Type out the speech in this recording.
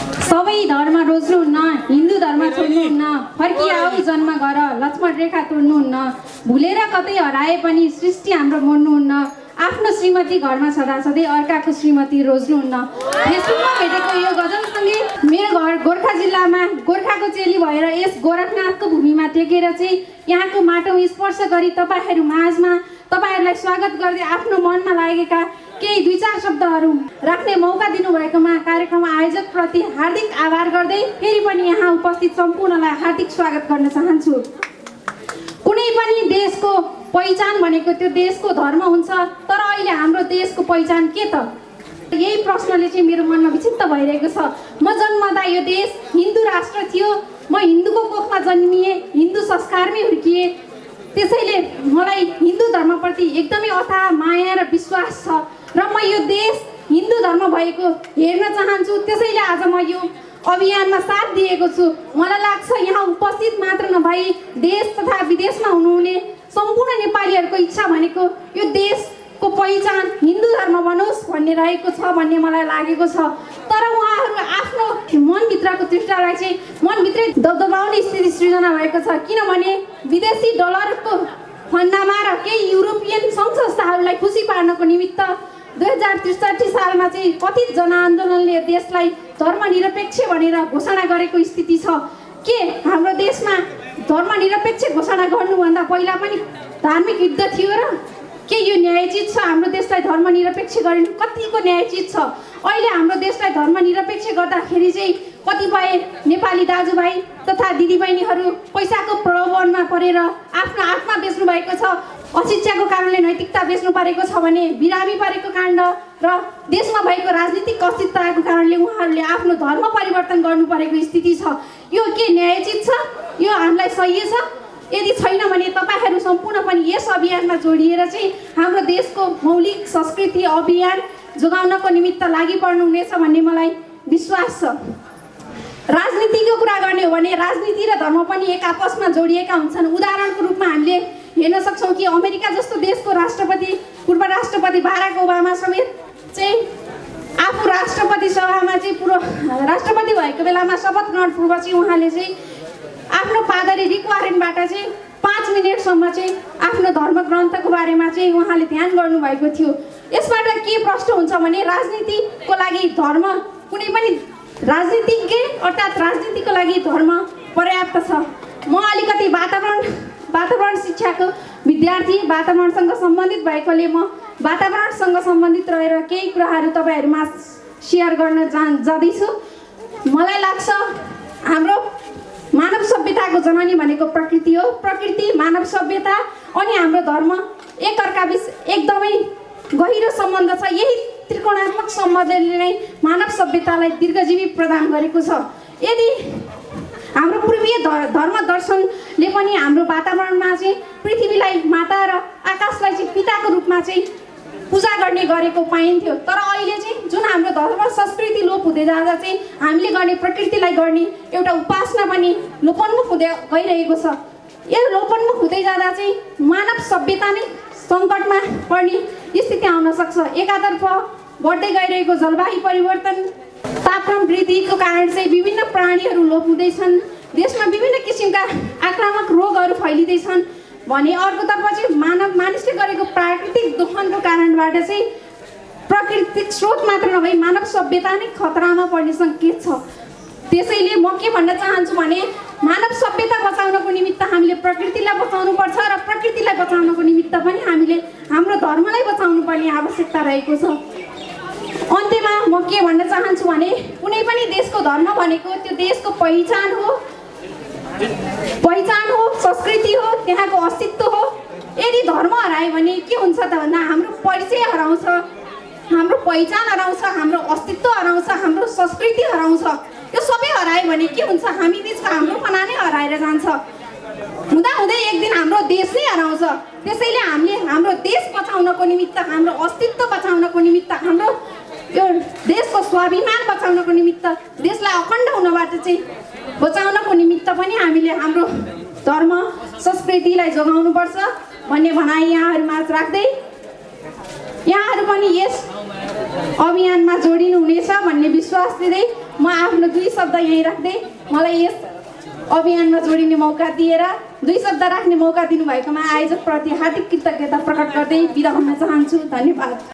सबै धर्म रोज्नुहुन्न, हिन्दू धर्म छोड्नुहुन्न, फर्किआऊ जन्म गर, लक्ष्मण रेखा तोड्नुहुन्न, भुलेर कतै हराए पनि सृष्टि हाम्रो मोड्नुहुन्न, आफ्नो श्रीमती घरमा छँदा सधैँ अर्काको श्रीमती रोज्नुहुन्न। फेसबुकमा भेटेको यो गजलसँगै मेरो घर गोर्खा जिल्लामा गोर्खाको चेली भएर यस गोरखनाथको भूमिमा टेकेर चाहिँ यहाँको माटो स्पर्श गरी तपाईँहरू माझमा तपाईँहरूलाई स्वागत गर्दै आफ्नो मनमा लागेका केही 2-4 शब्दहरू राख्ने मौका दिनुभएकोमा कार्यक्रम आयोजकप्रति हार्दिक आभार गर्दै फेरि पनि यहाँ उपस्थित सम्पूर्णलाई हार्दिक स्वागत गर्न चाहन्छु। कुनै पनि देशको पहिचान भनेको त्यो देशको धर्म हुन्छ, तर अहिले हाम्रो देशको पहिचान के त? यही प्रश्नले चाहिँ मेरो मनमा विचित्त भइरहेको छ। म जन्मदा यो देश हिन्दू राष्ट्र थियो, म हिन्दूको कोखमा जन्मिएँ, हिन्दू संस्कारमै हुर्किएँ, त्यसैले मलाई हिन्दू धर्मप्रति एकदमै अथाह माया र विश्वास छ र म यो देश हिन्दू धर्म भएको हेर्न चाहन्छु। त्यसैले आज म यो अभियानमा साथ दिएको छु। मलाई लाग्छ यहाँ उपस्थित मात्र नभई देश तथा विदेशमा हुनुहुने सम्पूर्ण नेपालीहरूको इच्छा भनेको यो देशको पहिचान हिन्दू धर्म बनोस् भन्ने रहेको छ भन्ने मलाई लागेको छ। तर उहाँहरू आफ्नो मनभित्रको तृष्णालाई चाहिँ मनभित्रै दबदबाउने स्थिति सृजना भएको छ, किनभने विदेशी डलरको फन्दामा र केही युरोपियन सङ्घ संस्थाहरूलाई खुसी पार्नको निमित्त 2063 सालमा चाहिँ कथित जनआन्दोलनले देशलाई धर्मनिरपेक्ष भनेर घोषणा गरेको स्थिति छ। के हाम्रो देशमा धर्मनिरपेक्ष घोषणा गर्नुभन्दा पहिला पनि धार्मिक युद्ध थियो र? के यो न्यायोचित छ हाम्रो देशलाई धर्मनिरपेक्ष गरिनु? कतिको न्यायोचित छ? अहिले हाम्रो देशलाई धर्मनिरपेक्ष गर्दाखेरि चाहिँ कतिपय नेपाली दाजुभाइ तथा दिदीबहिनीहरू पैसाको प्रलोभनमा परेर आफ्नो आत्मा बेच्नु भएको छ। अशिक्षाको कारणले नैतिकता बेच्नु परेको छ भने बिरामी परेको काण्ड र देशमा भएको राजनीतिक अस्थिरताको कारणले उहाँहरूले आफ्नो धर्म परिवर्तन गर्नु परेको स्थिति छ। यो के न्यायोचित छ? यो हामीलाई सही छ? यदि छैन भने तपाईँहरू सम्पूर्ण पनि यस अभियानमा जोडिएर चाहिँ हाम्रो देशको मौलिक संस्कृति अभियान जोगाउनको निमित्त लागि पर्नुहुनेछ भन्ने मलाई विश्वास छ। राजनीतिको कुरा गर्ने हो भने राजनीति र धर्म पनि एक आपसमा जोडिएका हुन्छन्। उदाहरणको रूपमा हामीले हेर्न सक्छौँ कि अमेरिका जस्तो देशको राष्ट्रपति पूर्व राष्ट्रपति बाराक ओबामा समेत चाहिँ आफू राष्ट्रपति सभामा चाहिँ राष्ट्रपति भएको बेलामा शपथ ग्रहण पूर्व चाहिँ उहाँले चाहिँ आफ्नो पादरी रिक वारेनबाट चाहिँ 5 मिनटसम्म चाहिँ आफ्नो धर्म ग्रन्थको बारेमा चाहिँ उहाँले ध्यान गर्नुभएको थियो। यसबाट के प्रश्न हुन्छ भने राजनीतिको लागि धर्म कुनै पनि राजनीतिज्ञ अर्थात् राजनीतिको लागि धर्म पर्याप्त छ। म अलिकति वातावरण शिक्षाको विद्यार्थी, वातावरणसँग सम्बन्धित भएकोले म वातावरणसँग सम्बन्धित रहेर केही कुराहरू तपाईँहरूमा सेयर गर्न जाँदैछु। मलाई लाग्छ हाम्रो मानव सभ्यताको जननी भनेको प्रकृति हो। प्रकृति, मानव सभ्यता अनि हाम्रो धर्म एकअर्काबीच एकदमै गहिरो सम्बन्ध छ। यही त्रिकोणात्मक सम्बन्धले नै मानव सभ्यतालाई दीर्घजीवी प्रदान गरेको छ। यदि हाम्रो पूर्वीय धर्म दर्शनले पनि हाम्रो वातावरणमा चाहिँ पृथ्वीलाई माता र आकाशलाई चाहिँ पिताको रूपमा चाहिँ पूजा गर्ने गरेको पाइन्थ्यो। तर अहिले चाहिँ जुन हाम्रो धर्म संस्कृति लोप हुँदै जाँदा चाहिँ हामीले गर्ने प्रकृतिलाई गर्ने एउटा उपासना पनि लोपोन्मुख हुँदै गइरहेको छ। यो लोपोन्मुख हुँदै जाँदा चाहिँ मानव सभ्यता नै सङ्कटमा पर्ने स्थिति आउन सक्छ। एकातर्फ बढ्दै गइरहेको जलवायु परिवर्तन, तापक्रम वृद्धिको कारण चाहिँ विभिन्न प्राणीहरू लोप हुँदैछन्, देशमा विभिन्न किसिमका आक्रामक रोगहरू फैलिँदैछन् भने अर्कोतर्फ चाहिँ मानिसले गरेको प्राकृतिक दोहनको कारणबाट चाहिँ प्राकृतिक स्रोत मात्र नभई मानव सभ्यता नै खतरामा पर्ने सङ्केत छ। त्यसैले म के भन्न चाहन्छु भने मानव सभ्यता बचाउनको निमित्त हामीले प्रकृतिलाई बचाउनुपर्छ र प्रकृतिलाई बचाउनको निमित्त पनि हामीले हाम्रो धर्मलाई बचाउनु पर्ने आवश्यकता रहेको छ। अन्त्यमा म के भन्न चाहन्छु भने कुनै पनि देशको धर्म भनेको त्यो देशको पहिचान हो, संस्कृति हो, त्यहाँको अस्तित्व हो। यदि धर्म हरायो भने के हुन्छ त भन्दा हाम्रो परिचय हराउँछ, हाम्रो पहिचान हराउँछ, हाम्रो अस्तित्व हराउँछ, हाम्रो संस्कृति हराउँछ। यो सबै हरायो भने के हुन्छ? हामी बिचको हाम्रोपना नै हराएर जान्छ। हुँदाहुँदै एक दिन हाम्रो देश नै हराउँछ। त्यसैले हामीले हाम्रो देश बचाउनको निमित्त, हाम्रो अस्तित्व बचाउनको निमित्त, हाम्रो यो देशको स्वाभिमान बचाउनको निमित्त, देशलाई अखण्ड हुनबाट चाहिँ बचाउनको निमित्त पनि हामीले हाम्रो धर्म संस्कृतिलाई जोगाउनुपर्छ भन्ने भनाइ यहाँहरूमा राख्दै यहाँहरू पनि यस अभियानमा जोडिनुहुनेछ भन्ने विश्वास दिँदै म आफ्नो 2 शब्द यहीँ राख्दै मलाई यस अभियानमा जोडिने मौका दिएर 2 शब्द राख्ने मौका दिनुभएकोमा आयोजकप्रति हार्दिक कृतज्ञता प्रकट गर्दै बिदा हुन चाहन्छु। धन्यवाद।